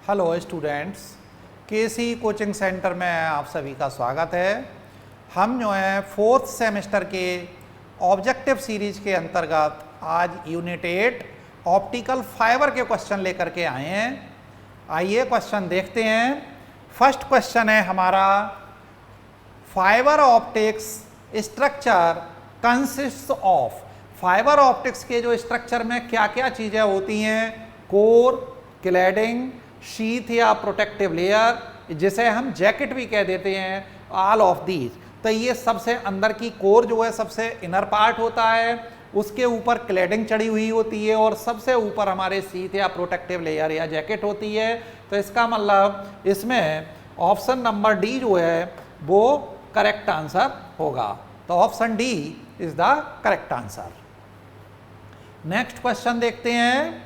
Hello students, केसी coaching centre में आप सभी का स्वागत है। हम जो है फोर्थ सेमेस्टर के ऑब्जेक्टिव सीरीज के अंतर्गत आज यूनिट 8 ऑप्टिकल फाइबर के क्वेश्चन लेकर के आए हैं। आइए क्वेश्चन देखते हैं। फर्स्ट क्वेश्चन है हमारा, fibre optics structure consist of. Fibre optics के जो स्ट्रक्चर में क्या क्या चीज़ें होती हैं? कोर, क्लैडिंग, शीथ या प्रोटेक्टिव लेयर, जिसे हम जैकेट भी कह देते हैं, ऑल ऑफ दीज। तो ये सबसे अंदर की कोर जो है सबसे इनर पार्ट होता है, उसके ऊपर क्लैडिंग चढ़ी हुई होती है और सबसे ऊपर हमारे शीथ या प्रोटेक्टिव लेयर या जैकेट होती है। तो इसका मतलब इसमें ऑप्शन नंबर डी जो है वो करेक्ट आंसर होगा। तो option D is the correct answer. Next question देखते हैं।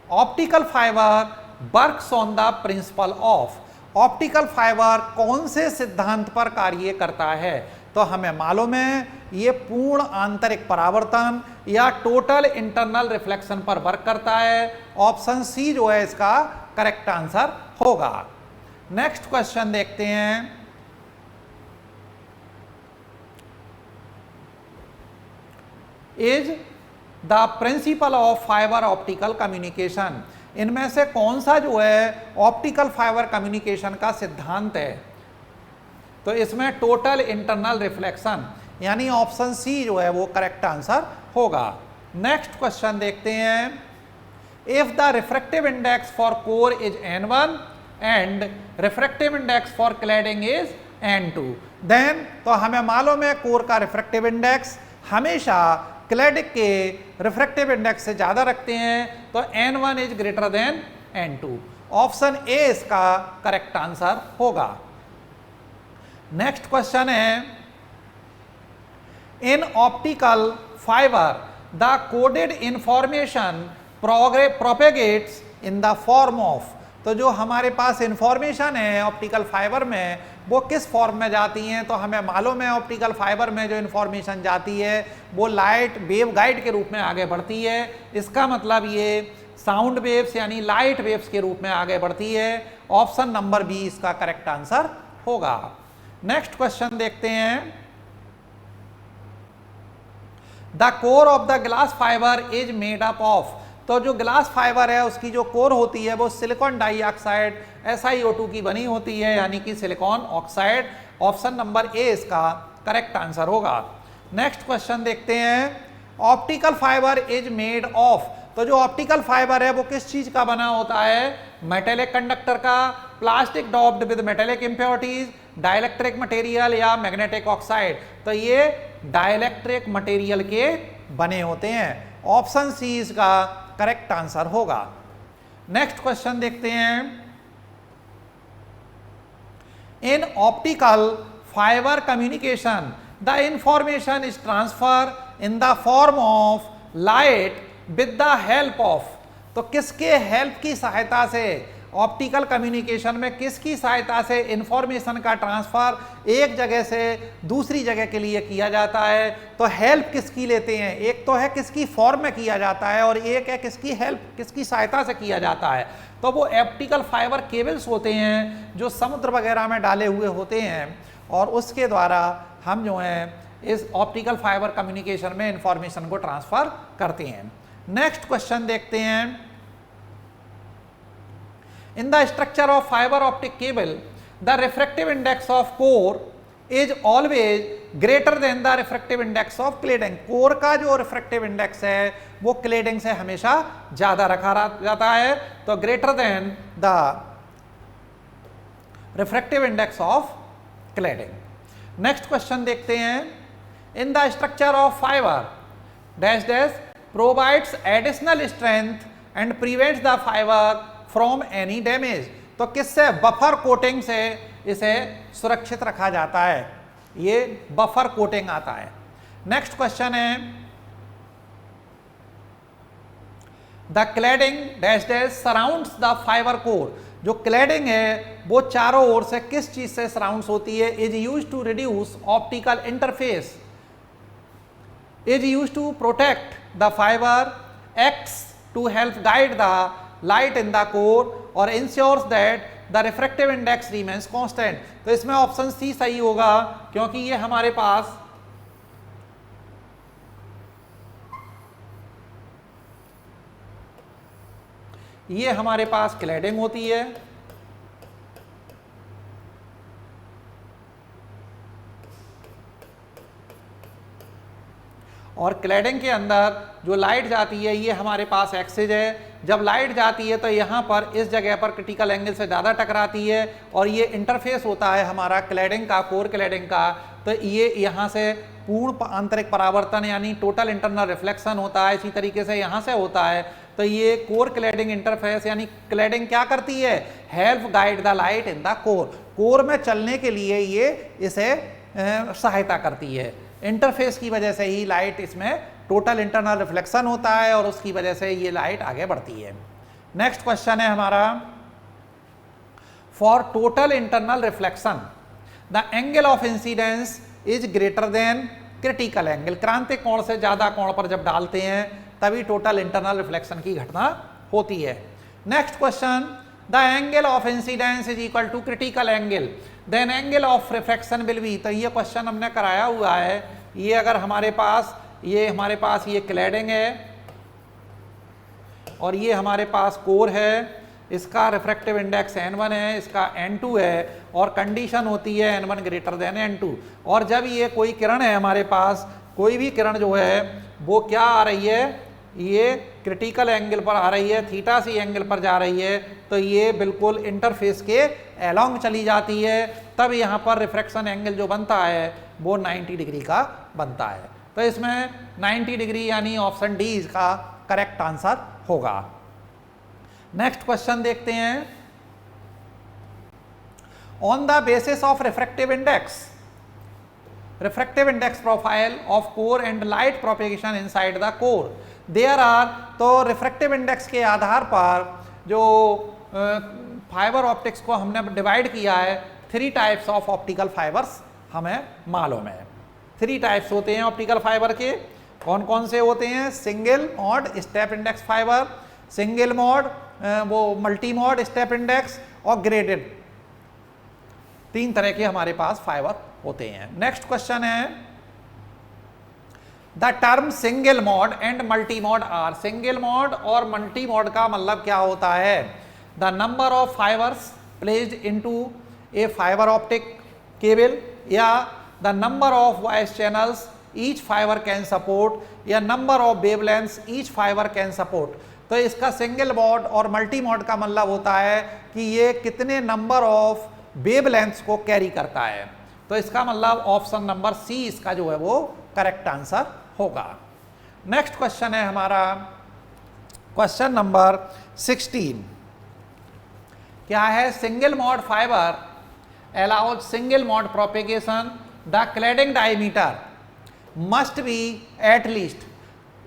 Optical fibre works on the principle of. Optical fibre कौन से सिद्धांत पर कार्य करता है? तो हमें मालूम है ये पूर्ण आंतरिक परावर्तन या टोटल इंटरनल रिफ्लेक्शन पर वर्क करता है। ऑप्शन सी जो है इसका करेक्ट आंसर होगा। नेक्स्ट क्वेश्चन देखते हैं। Is the principle of fibre optical communication. इनमें से कौन सा जो है ऑप्टिकल फाइबर कम्युनिकेशन का सिद्धांत है? तो इसमें टोटल इंटरनल रिफ्लेक्शन, यानी ऑप्शन सी जो है वो करेक्ट आंसर होगा। नेक्स्ट क्वेश्चन देखते हैं। If the refractive index for core is n1 and refractive index for cladding is n2, then तो हमें मालूम है कोर का रिफ्रैक्टिव इंडेक्स हमेशा क्लैडिक के रिफ्रैक्टिव इंडेक्स से ज्यादा रखते हैं, तो n1 is greater than n2। Option A इसका करेक्ट आंसर होगा। नेक्स्ट क्वेश्चन है। In optical fibre the coded information propagates in the form of. तो जो हमारे पास इंफॉर्मेशन है ऑप्टिकल फाइबर में वो किस फॉर्म में जाती हैं? तो हमें मालूम है ऑप्टिकल फाइबर में जो इंफॉर्मेशन जाती है वो लाइट वेव गाइड के रूप में आगे बढ़ती है। इसका मतलब ये साउंड वेव्स यानी लाइट वेव्स के रूप में आगे बढ़ती है। ऑप्शन नंबर बी इसका करेक्ट आंसर होगा। नेक्स्ट क्वेश्चन देखते हैं। The core of the glass fibre is made up of. तो जो ग्लास फाइबर है उसकी जो कोर होती है वो सिलिकॉन डाइऑक्साइड SiO2 की बनी होती है, यानी कि सिलिकॉन ऑक्साइड। ऑप्शन नंबर ए इसका करेक्ट आंसर होगा। नेक्स्ट क्वेश्चन देखते हैं। Optical fibre is made of. तो जो ऑप्टिकल फाइबर है वो किस चीज का बना होता है? मेटेलिक कंडक्टर का, plastic doped with metallic impurities, dielectric material या मैग्नेटिक ऑक्साइड। तो ये डाइलेक्ट्रिक मटेरियल के बने होते हैं। ऑप्शन सी इसका करेक्ट आंसर होगा। नेक्स्ट क्वेश्चन देखते हैं। In optical fibre communication the information is transfer in the form of light with the help of. तो किसके हेल्प की सहायता से ऑप्टिकल कम्युनिकेशन में किसकी सहायता से इंफॉर्मेशन का ट्रांसफर एक जगह से दूसरी जगह के लिए किया जाता है? तो हेल्प किसकी लेते हैं? एक तो है किसकी फॉर्म में किया जाता है और एक है किसकी हेल्प, किसकी सहायता से किया जाता है। तो वो ऑप्टिकल फाइबर केबल्स होते हैं जो समुद्र वगैरह में डाले हुए होते हैं और उसके द्वारा हम जो है इस ऑप्टिकल फाइबर कम्युनिकेशन में इंफॉर्मेशन को ट्रांसफर करते हैं। नेक्स्ट क्वेश्चन देखते हैं। In the structure of fiber optic cable, the refractive index of core is always greater than the refractive index of cladding. Core का जो रिफ्रैक्टिव इंडेक्स है वो क्लेडिंग से हमेशा ज्यादा रखा जाता है, तो greater than the refractive index of cladding. Next question देखते हैं। In the structure of fibre dash dash provides additional strength and prevents the fibre from any damage. तो किससे? बफर कोटिंग से इसे सुरक्षित रखा जाता है, ये बफर कोटिंग आता है। नेक्स्ट क्वेश्चन है। The cladding dash dash surrounds the fibre core. जो क्लैडिंग है वो चारों ओर से किस चीज से सराउंड्स होती है? Is used to reduce optical interface, is used to protect the fibre, acts to help guide the light in the core और ensures that the refractive index remains constant। तो इसमें ऑप्शन सी सही होगा, क्योंकि ये हमारे पास क्लैडिंग होती है और क्लैडिंग के अंदर जो लाइट जाती है ये हमारे पास एक्सिस है। जब लाइट जाती है तो यहाँ पर इस जगह पर क्रिटिकल एंगल से ज़्यादा टकराती है और ये इंटरफेस होता है हमारा क्लैडिंग का, कोर क्लैडिंग का। तो ये यहाँ से पूर्ण आंतरिक परावर्तन यानी टोटल इंटरनल रिफ्लेक्शन होता है, इसी तरीके से यहाँ से होता है। तो ये कोर क्लैडिंग इंटरफेस यानी क्लैडिंग क्या करती है, help guide the light in the core, core में चलने के लिए ये इसे सहायता करती है। इंटरफेस की वजह से ही लाइट इसमें टोटल इंटरनल रिफ्लेक्शन होता है और उसकी वजह से ये लाइट आगे बढ़ती है। नेक्स्ट क्वेश्चन है हमारा, for total internal reflection the angle of incidence is greater than critical angle. क्रांतिक कोण से ज्यादा कोण पर जब डालते हैं तभी टोटल इंटरनल रिफ्लेक्शन की घटना होती है। Next question, the angle of incidence is equal to critical angle then angle of reflection will be. तो ये क्वेश्चन हमने कराया हुआ है। ये अगर हमारे पास ये क्लैडिंग है और ये हमारे पास कोर है, इसका रिफ्रैक्टिव इंडेक्स n1 है, इसका n2 है और कंडीशन होती है n1 ग्रेटर देन n2। और जब ये कोई किरण है हमारे पास, कोई भी किरण जो है वो क्या आ रही है, ये क्रिटिकल एंगल पर आ रही है, थीटा सी एंगल पर जा रही है, तो ये बिल्कुल इंटरफेस के अलोंग चली जाती है, तब यहाँ पर रिफ्रैक्शन एंगल जो बनता है वो 90 डिग्री का बनता है। तो इसमें 90 डिग्री यानी ऑप्शन डी इसका करेक्ट आंसर होगा। नेक्स्ट क्वेश्चन देखते हैं, on the basis of refractive index profile of core and light propagation inside the core there are. तो रिफ्रैक्टिव इंडेक्स के आधार पर जो फाइबर ऑप्टिक्स को हमने डिवाइड किया है, 3 टाइप्स ऑफ ऑप्टिकल फाइबर्स हमें मालूम है। 3 टाइप्स होते हैं ऑप्टिकल फाइबर के। कौन कौन से होते हैं, single mode step index fibre, single mode वो मल्टी मोड स्टेप इंडेक्स और ग्रेडेड। 3 तरह के हमारे पास फाइबर होते हैं। नेक्स्ट क्वेश्चन है, the term single mode and multi mode are. Single mode और मल्टी मोड का मतलब क्या होता है, the number of fibres placed into a fibre optic cable या the number of voice channels each fibre can support या number of wavelengths each fibre can support. तो इसका सिंगल मोड और मल्टी मोड का मतलब होता है कि ये कितने नंबर ऑफ वेवलेंथ्स को कैरी करता है। तो इसका मतलब ऑप्शन नंबर सी इसका जो है वो करेक्ट आंसर होगा। नेक्स्ट क्वेश्चन है हमारा क्वेश्चन नंबर 16। क्या है, single mode fibre allows single mode propagation, the cladding diameter must be at least।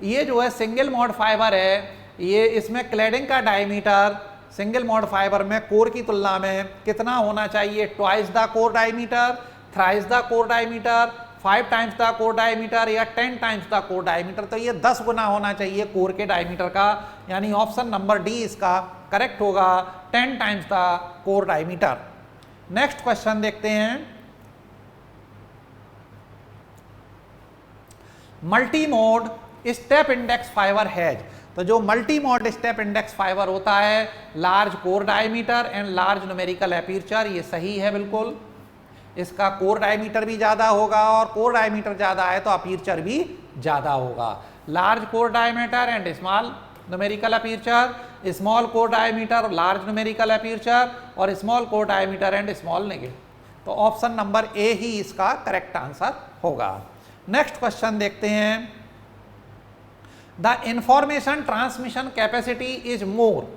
ये जो है सिंगल मोड फाइबर है, ये इसमें क्लैडिंग का डायमीटर सिंगल मोड फाइबर में कोर की तुलना में कितना होना चाहिए, twice the core diameter, thrice the core diameter, 5 times the core diameter या 10 टाइम्स द कोर डायमीटर। तो ये 10 गुना होना चाहिए कोर के डायमीटर का, यानी ऑप्शन नंबर डी इसका करेक्ट होगा, 10 times the core diameter. Next question देखते हैं, multi mode step index fibre has. तो जो multi mode step index fibre होता है, large core diameter and large numerical aperture, ये सही है बिल्कुल। इसका कोर डायमीटर भी ज़्यादा होगा और कोर डायमीटर ज़्यादा है तो अपर्चर भी ज़्यादा होगा। Large core diameter and small numerical aperture, small core diameter large numerical aperture और small core diameter and small negative. तो ऑप्शन नंबर ए ही इसका करेक्ट आंसर होगा। नेक्स्ट क्वेश्चन देखते हैं, the information transmission capacity is more.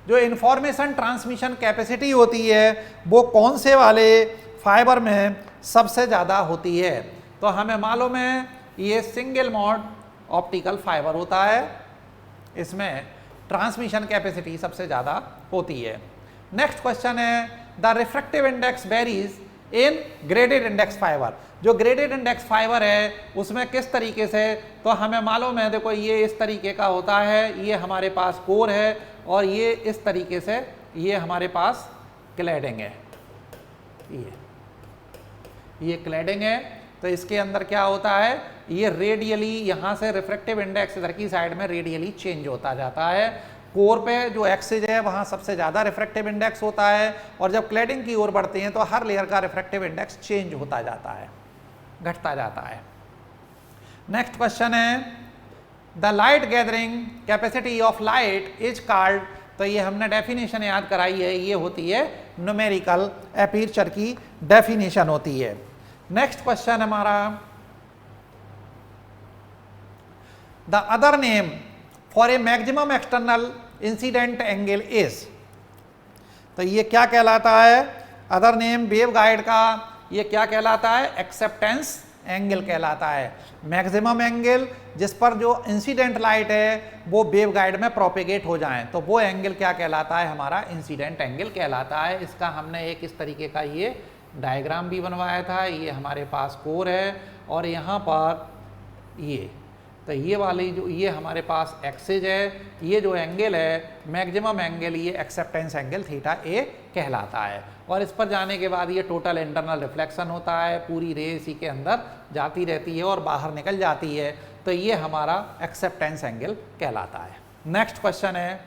जो information transmission capacity होती है वो कौन से वाले फाइबर में सबसे ज़्यादा होती है। तो हमें मालूम है ये सिंगल मोड ऑप्टिकल फाइबर होता है, इसमें ट्रांसमिशन कैपेसिटी सबसे ज़्यादा होती है। नेक्स्ट क्वेश्चन है, the refractive index varies in graded index fibre. जो ग्रेडेड इंडेक्स फाइबर है उसमें किस तरीके से, तो हमें मालूम है, देखो ये इस तरीके का होता है, ये हमारे पास कोर है और ये इस तरीके से ये हमारे पास क्लैडिंग है, ये क्लैडिंग है। तो इसके अंदर क्या होता है, ये रेडियली यहाँ से रिफ्रैक्टिव इंडेक्स इधर की साइड में रेडियली चेंज होता जाता है। कोर पे जो एक्सिस है वहाँ सबसे ज़्यादा रिफ्रैक्टिव इंडेक्स होता है और जब क्लैडिंग की ओर बढ़ते हैं तो हर लेयर का रिफ्रैक्टिव इंडेक्स चेंज होता जाता है, घटता जाता है। नेक्स्ट क्वेश्चन है the light gathering capacity of light is called, तो ये हमने डेफिनेशन याद कराई है, ये होती है न्यूमेरिकल एपर्चर की डेफिनेशन होती है। नेक्स्ट क्वेश्चन हमारा the other name for a maximum external incident angle is, तो ये क्या कहलाता है, अदर नेम वेव गाइड का ये क्या कहलाता है, एक्सेप्टेंस एंगल कहलाता है। मैक्सिमम एंगल जिस पर जो इंसिडेंट लाइट है वो वेव गाइड में प्रोपेगेट हो जाए तो वो एंगल क्या कहलाता है, हमारा इंसिडेंट एंगल कहलाता है। इसका हमने एक इस तरीके का ये डायग्राम भी बनवाया था। ये हमारे पास कोर है और यहाँ पर ये, तो ये वाली जो ये हमारे पास एक्सिस है, ये जो एंगल है मैक्सिमम एंगल, ये एक्सेप्टेंस एंगल थीटा ए कहलाता है। और इस पर जाने के बाद ये टोटल इंटरनल रिफ्लेक्शन होता है, पूरी रे इसी के अंदर जाती रहती है और बाहर निकल जाती है, तो ये हमारा एक्सेप्टेंस एंगल कहलाता है। नेक्स्ट क्वेश्चन है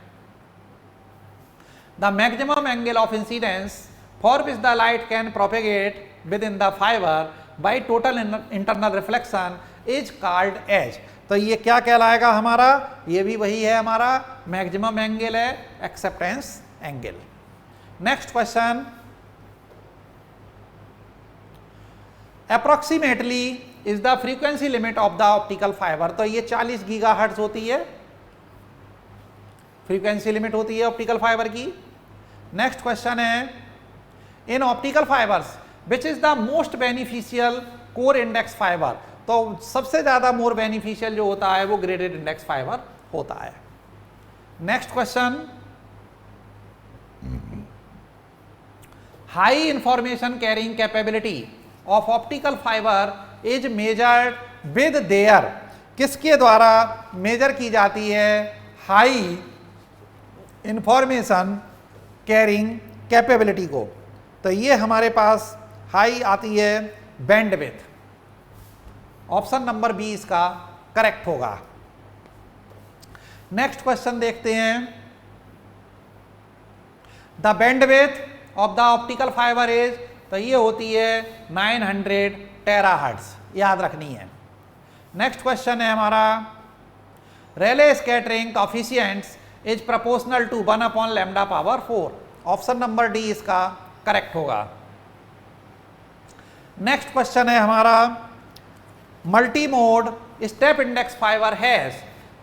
the maximum angle of incidence for which the light can propagate within the fibre by total internal reflection is called as, तो ये क्या कहलाएगा हमारा, ये भी वही है, हमारा मैक्सिमम एंगल है, acceptance angle. Next question approximately is the frequency limit of the optical fibre, तो ये 40 गीगाहर्ट्ज होती है, फ्रीक्वेंसी लिमिट होती है ऑप्टिकल फाइबर की। नेक्स्ट क्वेश्चन है in optical fibres which is the most beneficial core index fibre, तो सबसे ज्यादा मोर बेनिफिशियल जो होता है वो ग्रेडेड इंडेक्स फाइबर होता है। Next question high information carrying capability of optical fibre is measured with their, किसके द्वारा मेजर की जाती है, हाई इंफॉर्मेशन कैरिंग कैपेबिलिटी को, तो ये हमारे पास हाई आती है बैंडविड्थ, ऑप्शन नंबर बी इसका करेक्ट होगा। नेक्स्ट क्वेश्चन देखते हैं the bandwidth of the optical fibre is, तो ये होती है 900 टेराहर्ट्ज, याद रखनी है। नेक्स्ट क्वेश्चन है हमारा Rayleigh scattering coefficients is proportional to 1/λ/4, option number D इसका करेक्ट होगा। नेक्स्ट क्वेश्चन है हमारा multi mode step index fibre has,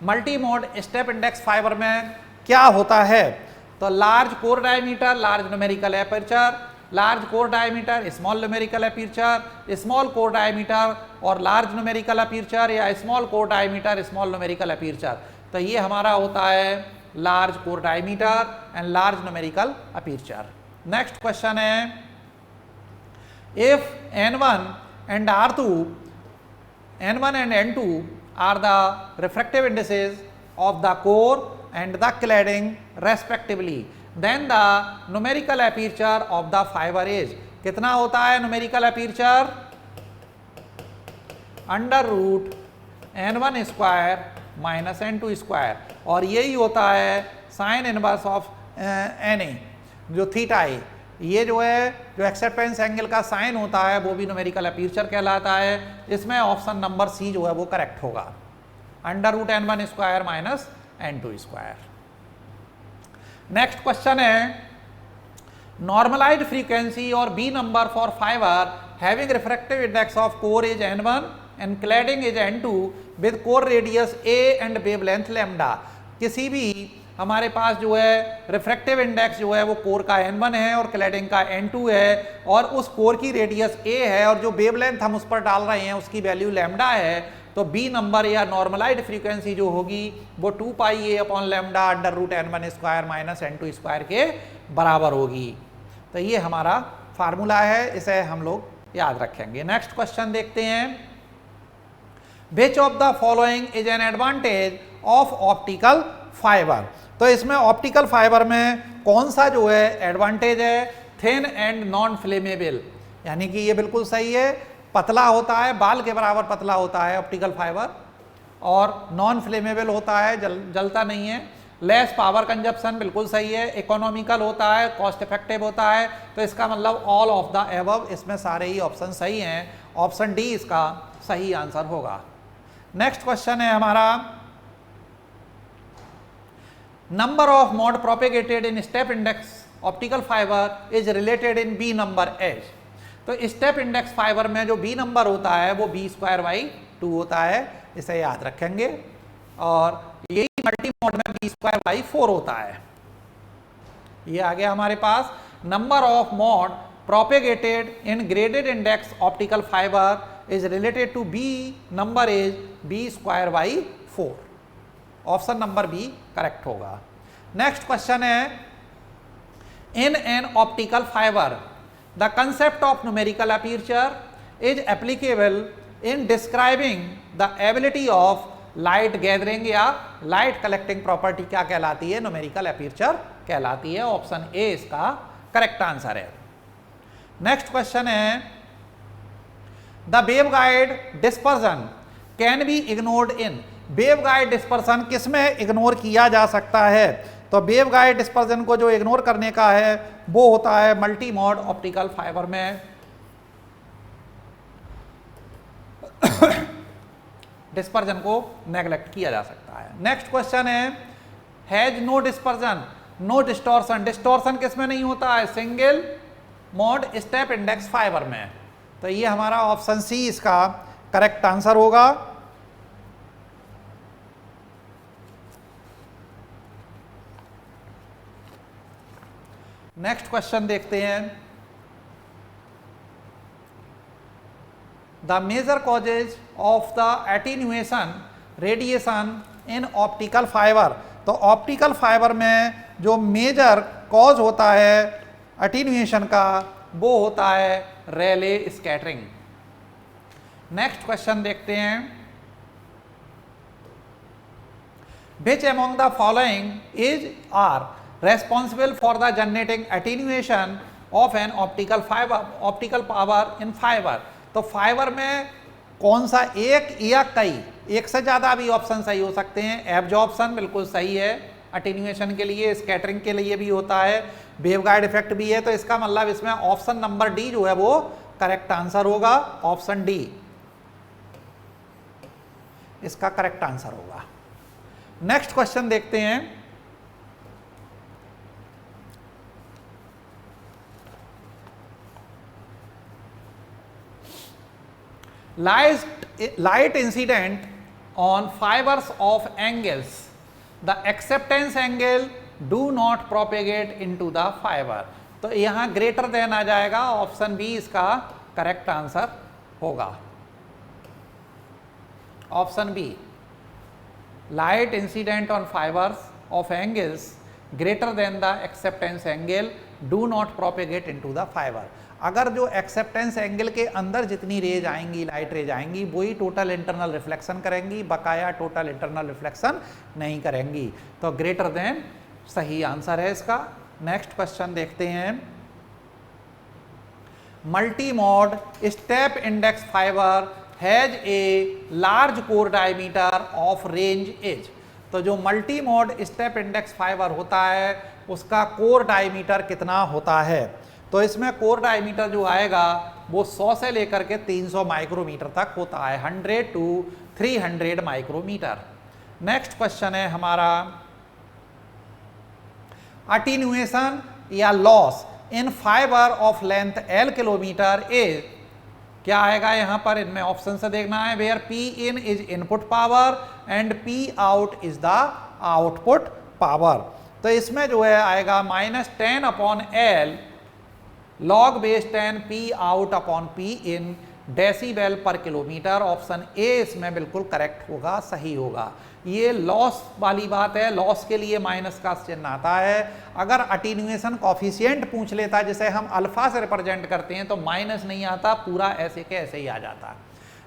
multi mode step index fibre में क्या होता है, तो large core diameter, large numerical aperture, large core diameter, small numerical aperture, small core diameter और लार्ज न्यूमेरिकल एपर्चर या small core diameter small numerical aperture, तो ये हमारा होता है large core diameter and large numerical aperture. Next question है if n1 and r2, n1 and n2 are the refractive indices of the core and the cladding respectively, then the numerical aperture of the fiber is, कितना होता है numerical aperture, √n1 square minus n2 square, और यही होता है sine inverse of na जो theta है, ये जो है जो एक्सेप्टेंस एंगल का साइन होता है वो भी न्यूमेरिकल एपर्चर कहलाता है। इसमें ऑप्शन नंबर सी जो है वो करेक्ट होगा, √n1 square minus n2 square. Next question है नॉर्मलाइज्ड फ्रीक्वेंसी और B number for fibre having refractive index of core is n1 and cladding is n2 with core radius a and wavelength lambda, किसी भी हमारे पास जो है refractive index जो है वो कोर का n1 है और क्लैडिंग का n2 है और उस कोर की रेडियस a है और जो वेवलेंथ हम उस पर डाल रहे हैं उसकी वैल्यू लैम्डा है, तो बी नंबर या नॉर्मलाइज्ड फ्रीक्वेंसी जो होगी वो 2πa/λ √n1 square minus n2 square के बराबर होगी। तो ये हमारा फार्मूला है, इसे हम लोग याद रखेंगे। नेक्स्ट क्वेश्चन देखते हैं, which of the following is an advantage of optical fibre. तो इसमें ऑप्टिकल फाइबर में कौन सा जो है एडवांटेज है, थिन एंड नॉन फ्लेमेबल, यानी कि ये बिल्कुल सही है, पतला होता है, बाल के बराबर पतला होता है ऑप्टिकल फाइबर, और नॉन फ्लेमेबल होता है, जलता नहीं है, लेस पावर कंजप्शन, बिल्कुल सही है, इकोनॉमिकल होता है, कॉस्ट इफेक्टिव होता है। तो इसका मतलब ऑल ऑफ द एबव, इसमें सारे ही ऑप्शन सही हैं, ऑप्शन डी इसका सही आंसर होगा। नेक्स्ट क्वेश्चन है हमारा, number of mode propagated in step index optical fibre is related in B number as. तो स्टेप इंडेक्स फाइबर में जो बी नंबर होता है वो b²/2 होता है, इसे याद रखेंगे, और यही मल्टी मोड में b²/4 होता है। ये आ गया हमारे पास, number of mode propagated in graded index optical fibre is related to B number is b²/4, option number B correct होगा। नेक्स्ट क्वेश्चन है, in an optical fibre the concept of numerical aperture is applicable in describing the ability of light gathering या light collecting property क्या कहलाती है, numerical aperture कहलाती है, option A इसका correct answer है। नेक्स्ट क्वेश्चन है, the waveguide dispersion can be ignored in. Waveguide dispersion किसमें इग्नोर किया जा सकता है, तो वेवगाइड डिस्पर्सन को जो इग्नोर करने का है वो होता है मल्टी मोड ऑप्टिकल फाइबर में डिस्पर्जन को नेग्लेक्ट किया जा सकता है। नेक्स्ट क्वेश्चन है, has no dispersion no distortion. Distortion किसमें नहीं होता है, single mode step index fibre में। तो ये हमारा ऑप्शन सी इसका करेक्ट आंसर होगा। नेक्स्ट क्वेश्चन देखते हैं, the major causes of the attenuation radiation in optical fibre. तो ऑप्टिकल फाइबर में जो मेजर कॉज होता है एटीन्यूएशन का वो होता है रेले स्कैटरिंग। नेक्स्ट क्वेश्चन देखते हैं, which among the following is are responsible for the generating attenuation of an optical power in fiber। तो फाइबर में कौन सा एक या कई, एक से ज्यादा भी ऑप्शन सही हो सकते हैं। एब्जॉर्प्शन बिल्कुल सही है अटेन्यूएशन के लिए, स्कैटरिंग के लिए भी होता है, वेवगाइड इफेक्ट भी है। तो इसका मतलब इसमें ऑप्शन नंबर डी जो है वो करेक्ट आंसर होगा, ऑप्शन डी इसका करेक्ट आंसर होगा। नेक्स्ट क्वेश्चन देखते हैं, light incident on fibers of angles, the acceptance angle do not propagate into the fiber। तो यहां ग्रेटर देन आ जाएगा, ऑप्शन बी इसका करेक्ट आंसर होगा, option B. Light incident on fibres of angles greater than the acceptance angle do not propagate into the fibre. अगर जो acceptance angle के अंदर जितनी रेज आएंगी, लाइट रेज आएंगी, वही टोटल इंटरनल रिफ्लेक्शन करेंगी, बकाया टोटल इंटरनल रिफ्लेक्शन नहीं करेंगी। तो ग्रेटर देन सही आंसर है इसका। नेक्स्ट क्वेश्चन देखते हैं, multi mode step index fibre has a large core diameter of range as. तो जो multi mode step index fibre होता है उसका कोर डायमीटर कितना होता है, तो इसमें कोर डायमीटर जो आएगा वो 100 से लेकर के 300 माइक्रोमीटर तक होता है, 100 to 300 माइक्रोमीटर। नेक्स्ट क्वेश्चन है हमारा, अटेन्यूएशन या loss in fibre of length L kilometre is, क्या आएगा यहाँ पर, इनमें ऑप्शन से देखना है, where P in is input power and P out is the output power. तो इसमें जो है आएगा -10/L log base 10 P out upon P in decibel पर किलोमीटर। ऑप्शन ए इसमें बिल्कुल करेक्ट होगा, सही होगा। ये लॉस वाली बात है, लॉस के लिए माइनस का चिन्ह आता है। अगर अटेन्युएशन कॉफिशिएंट पूछ लेता जिसे हम अल्फा से रिप्रेजेंट करते हैं तो माइनस नहीं आता, पूरा ऐसे के ऐसे ही आ जाता।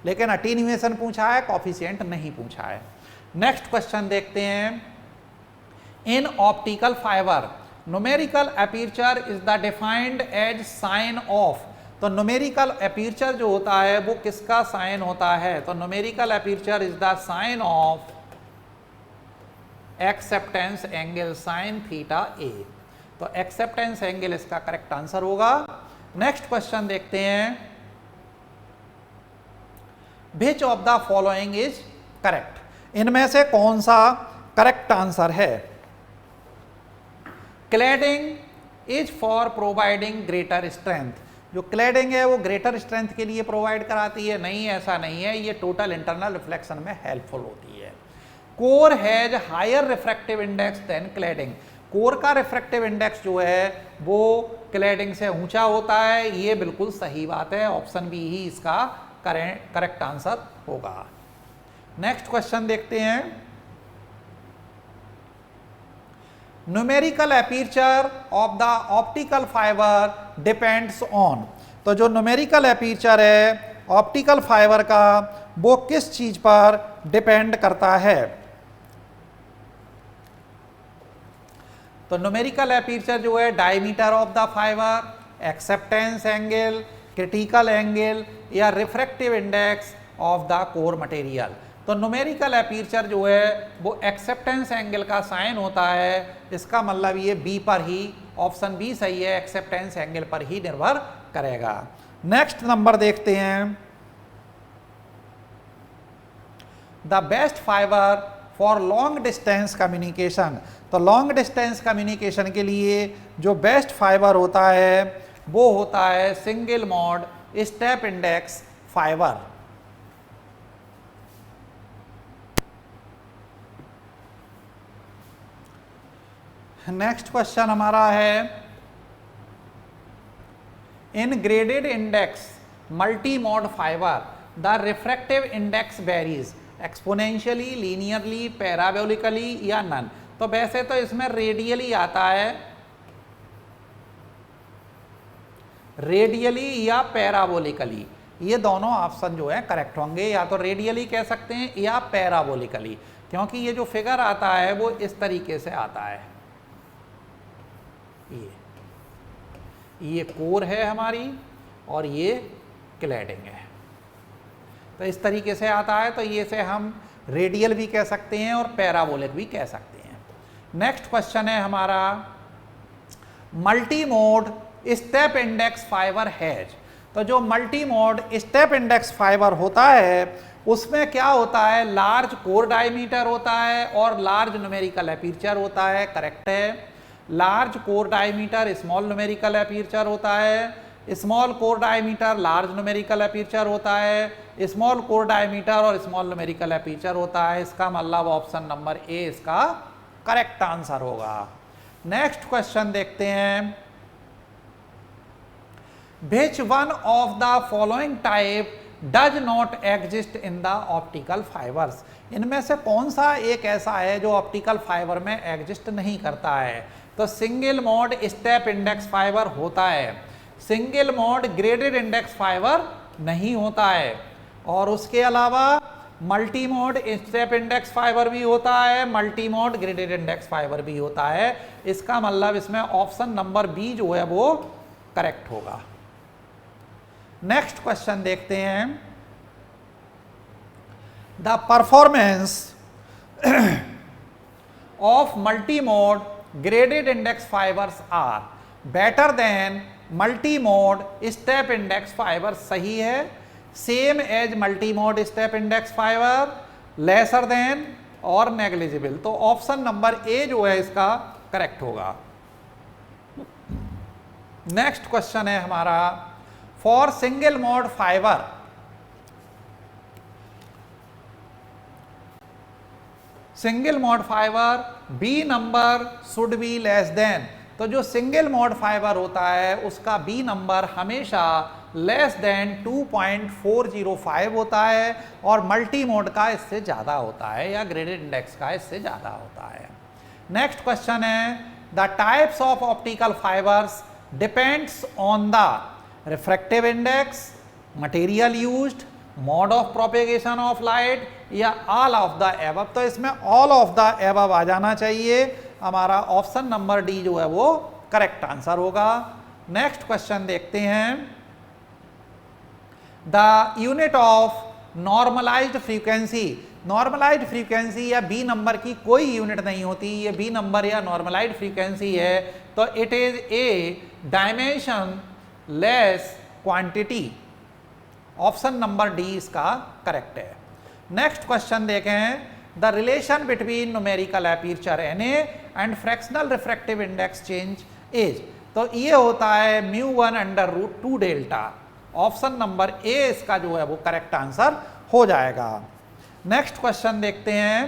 लेकिन अटेन्युएशन पूछा है, कॉफिशिएंट नहीं पूछा है। नेक्स्ट क्वेश्चन देखते हैं। In optical fibre numerical aperture is the defined as sine of. तो न्यूमेरिकल एपर्चर जो होता है वो किसका साइन होता है? तो numerical aperture is the sine of acceptance angle sine theta A. तो एक्सेप्टेंस एंगल इसका करेक्ट आंसर होगा। नेक्स्ट क्वेश्चन देखते हैं। Which of the following is correct? इनमें से कौन सा करेक्ट आंसर है? Cladding is for providing greater strength. जो क्लैडिंग है वो ग्रेटर स्ट्रेंथ के लिए प्रोवाइड कराती है? नहीं, ऐसा नहीं है, ये टोटल इंटरनल रिफ्लेक्शन में हेल्पफुल होती है। Core has higher refractive index than cladding. Core का रिफ्रैक्टिव इंडेक्स जो है वो क्लैडिंग से ऊंचा होता है, ये बिल्कुल सही बात है। ऑप्शन बी ही इसका करेक्ट आंसर होगा। नेक्स्ट क्वेश्चन देखते हैं। Numerical aperture of the optical fibre depends on. तो जो न्यूमेरिकल एपर्चर है ऑप्टिकल फाइबर का वो किस चीज पर डिपेंड करता है? तो न्यूमेरिकल एपर्चर जो है diameter of the fibre, acceptance angle, critical angle या refractive index of the core material. तो न्यूमेरिकल एपर्चर जो है वो एक्सेप्टेंस एंगल का साइन होता है, इसका मतलब ये बी पर ही, ऑप्शन बी सही है, एक्सेप्टेंस एंगल पर ही निर्भर करेगा। नेक्स्ट नंबर देखते हैं। The best fibre for long distance communication. तो लॉन्ग डिस्टेंस कम्युनिकेशन के लिए जो बेस्ट फाइबर होता है वो होता है single mode step index fibre. Next question हमारा है। In graded index multi mode fibre the refractive index varies exponentially, linearly, parabolically या नन। तो वैसे तो इसमें रेडियली आता है, रेडियली या पैराबोलिकली, ये दोनों ऑप्शन जो है करेक्ट होंगे। या तो रेडियली कह सकते हैं या पैराबोलिकली, क्योंकि ये जो फिगर आता है वो इस तरीके से आता है। ये कोर है हमारी और ये क्लैडिंग है, तो इस तरीके से आता है। तो ये से हम रेडियल भी कह सकते हैं और पैराबोलिक भी कह सकते हैं। नेक्स्ट क्वेश्चन है हमारा। Multi mode step index fibre has. तो जो multi mode step index fibre होता है उसमें क्या होता है? लार्ज कोर डायमीटर होता है और लार्ज न्यूमेरिकल एपर्चर होता है। करेक्ट है। Large core diameter small numerical aperture होता है, small core diameter large numerical aperture होता है, स्मॉल कोर डायमीटर और स्मॉल न्यूमेरिकल एपर्चर होता है। इसका मतलब ऑप्शन नंबर ए इसका करेक्ट आंसर होगा। नेक्स्ट क्वेश्चन देखते हैं। Which one of the following type does not exist in the optical fibers? इनमें से कौन सा एक ऐसा है जो ऑप्टिकल फाइबर में एग्जिस्ट नहीं करता है? तो single mode step index fibre होता है, single mode graded index fibre नहीं होता है, और उसके अलावा multi mode step index fibre भी होता है, multi mode graded index fibre भी होता है। इसका मतलब इसमें ऑप्शन नंबर बी जो है वो करेक्ट होगा। नेक्स्ट क्वेश्चन देखते हैं। The performance of multi mode graded index fibres are better than multi mode step index fibre. सही है। Same as multi mode step index fibre, lesser than और negligible. तो ऑप्शन नंबर ए जो है इसका correct होगा। नेक्स्ट क्वेश्चन है हमारा। For single mode fibre single mode fibre B number should be less than. तो जो सिंगल मोड फाइबर होता है उसका बी नंबर हमेशा लेस देन 2.405 होता है और मल्टी मोड का इससे ज़्यादा होता है या ग्रेडेड इंडेक्स का इससे ज़्यादा होता है। नेक्स्ट क्वेश्चन है the types of optical fibres depends on the refractive index, material used, mode of propagation of light या ऑल ऑफ द एबव। तो इसमें ऑल ऑफ द एबव आ जाना चाहिए, हमारा ऑप्शन नंबर डी जो है वो करेक्ट आंसर होगा। नेक्स्ट क्वेश्चन देखते हैं the unit of normalised frequency. Normalised frequency या बी नंबर की कोई यूनिट नहीं होती, ये बी नंबर या नॉर्मलाइज्ड फ्रीक्वेंसी है तो it is a dimensionless quantity. Option number D इसका करेक्ट है। नेक्स्ट क्वेश्चन देखें the relation between numerical aperture N and fractional refractive index change is. तो ये होता है μ1/√2 डेल्टा। ऑप्शन नंबर ए इसका जो है वो करेक्ट आंसर हो जाएगा। नेक्स्ट क्वेश्चन देखते हैं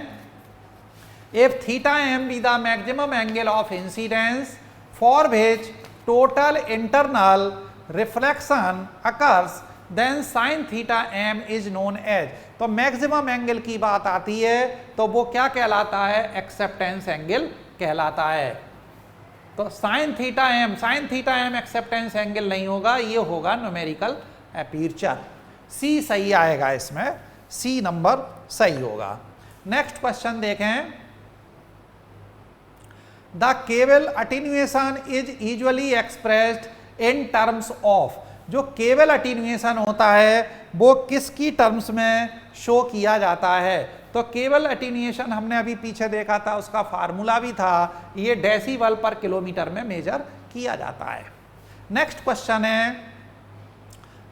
if θm be the maximum angle of incidence for which total internal reflection occurs then sin θm is known as. तो मैक्सिमम एंगल की बात आती है तो वो क्या कहलाता है, एक्सेप्टेंस एंगल कहलाता है। तो sin θm एक्सेप्टेंस एंगल नहीं होगा, ये होगा न्यूमेरिकल एपर्चर। सी सही आएगा इसमें, सी नंबर सही होगा। नेक्स्ट क्वेश्चन देखें the cable attenuation is usually expressed in terms of. जो केबल अटेन्युएशन होता है वो किसकी टर्म्स में शो किया जाता है। तो केबल अटेन्युएशन हमने अभी पीछे देखा था, उसका फार्मूला भी था, ये डेसिबल पर किलोमीटर में मेजर किया जाता है। नेक्स्ट क्वेश्चन है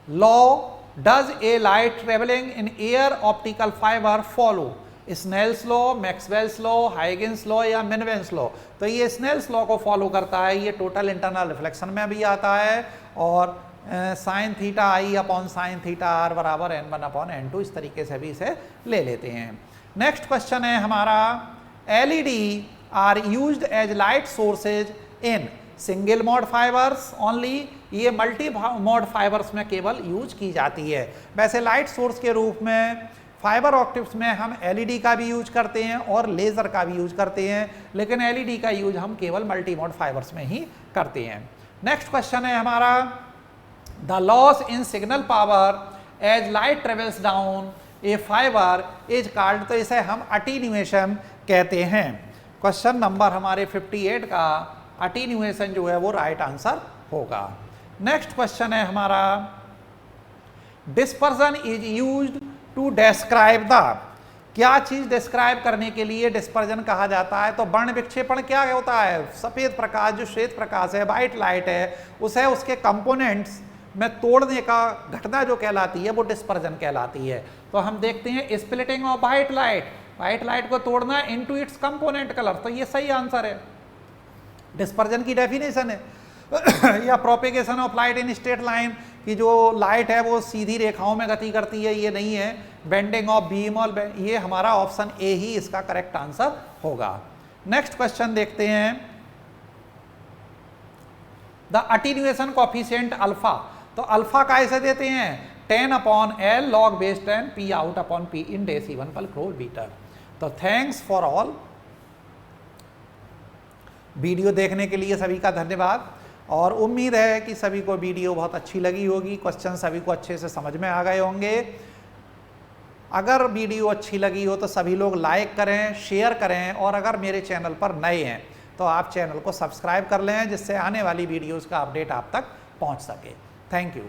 law does a light travelling in air optical fibre follow. Snell's law, Maxwell's law, Huygens law या मिनवेंस लॉ। तो ये स्नेल्स लॉ को फॉलो करता है, ये टोटल इंटरनल रिफ्लेक्शन में भी आता है और sin θi/sin θr बराबर n1/n2 इस तरीके से भी इसे ले लेते हैं। नेक्स्ट क्वेश्चन है हमारा LED are used as light sources in single mode fibres only. ये मल्टी मोड फाइबर्स में केवल यूज की जाती है। वैसे लाइट सोर्स के रूप में फाइबर ऑप्टिक्स में हम LED का भी यूज करते हैं और लेज़र का भी यूज करते हैं, लेकिन LED का यूज हम केवल मल्टी मोड फाइबर्स में ही करते हैं। नेक्स्ट क्वेश्चन है हमारा the loss in signal power as light travels down a fibre is called. तो इसे हम अटेन्युएशन कहते हैं। क्वेश्चन नंबर हमारे 58 का अटेन्युएशन जो है वो राइट आंसर होगा। नेक्स्ट क्वेश्चन है हमारा dispersion is used to describe the. क्या चीज डिस्क्राइब करने के लिए डिस्पर्जन कहा जाता है। तो वर्ण विक्षेपण क्या होता है, सफेद प्रकाश जो श्वेत प्रकाश है, व्हाइट लाइट है, उसे उसके कंपोनेंट्स में तोड़ने का घटना जो कहलाती है वो डिस्पर्जन कहलाती है। तो हम देखते हैं स्प्लिटिंग ऑफ व्हाइट लाइट को तोड़ना इनटू इट्स कंपोनेंट कलर। तो ये सही आंसर है, डिस्पर्जन की डेफिनेशन है। या propagation of light in straight line की जो लाइट है वो सीधी रेखाओं में गति करती है, ये नहीं है। बेंडिंग ऑफ बीम और ये हमारा ऑप्शन ए ही इसका करेक्ट आंसर होगा। नेक्स्ट क्वेश्चन देखते हैं द अटेन्युएशन कोएफिशिएंट अल्फा। तो अल्फा का ऐसे देते हैं 10/L log base 10 P out/P in decibel पर मिलीमीटर। तो थैंक्स फॉर ऑल, वीडियो देखने के लिए सभी का धन्यवाद और उम्मीद है कि सभी को वीडियो बहुत अच्छी लगी होगी, क्वेश्चन सभी को अच्छे से समझ में आ गए होंगे। अगर वीडियो अच्छी लगी हो तो सभी लोग लाइक करें, शेयर करें और अगर मेरे चैनल पर नए हैं तो आप चैनल को सब्सक्राइब कर लें जिससे आने वाली वीडियोस का अपडेट आप तक पहुंच सके। Thank you.